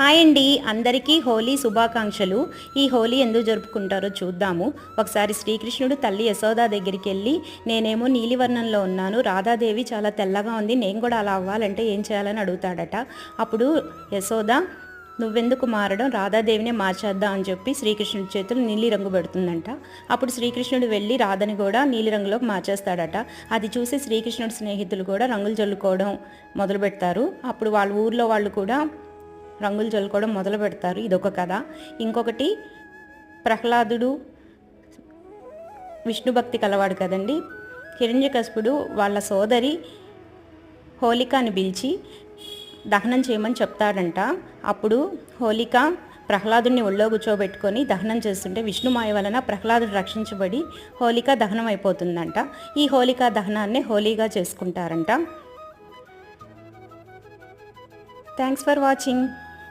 Hi అండి, అందరికీ హోలీ శుభాకాంక్షలు. ఈ హోలీ ఎందుకు జరుపుకుంటారో చూద్దాము. ఒకసారి శ్రీకృష్ణుడు తల్లి యశోద దగ్గరికి వెళ్ళి, నేనేమో నీలివర్ణంలో ఉన్నాను, రాధాదేవి చాలా తెల్లగా ఉంది, నేను కూడా అలా అవ్వాలంటే ఏం చేయాలని అడుగుతాడట. అప్పుడు యశోద, నువ్వెందుకు మారడం, రాధాదేవినే మార్చేద్దాం అని చెప్పి శ్రీకృష్ణుడి చేతులు నీలి రంగు పెడుతుందంట. అప్పుడు శ్రీకృష్ణుడు వెళ్ళి రాధని కూడా నీలి రంగులోకి మార్చేస్తాడట. అది చూసి శ్రీకృష్ణుడి స్నేహితులు కూడా రంగులు చల్లుకోవడం మొదలు పెడతారు. అప్పుడు వాళ్ళ ఊర్లో వాళ్ళు కూడా రంగులు చల్లుకోవడం మొదలు పెడతారు. ఇదొక కథ. ఇంకొకటి, ప్రహ్లాదుడు విష్ణు భక్తి కలవాడు కదండి. హిరణ్యకశిపుడు వాళ్ళ సోదరి హోలికాని పిలిచి దహనం చేయమని చెప్తాడంట. అప్పుడు హోలిక ప్రహ్లాదుని ఒళ్ళో కూర్చోబెట్టుకొని దహనం చేస్తుంటే విష్ణుమాయ వలన ప్రహ్లాదుడు రక్షించబడి హోలిక దహనం అయిపోతుందంట. ఈ హోలికా దహనాన్ని హోలీగా చేసుకుంటారంట. Thanks for watching.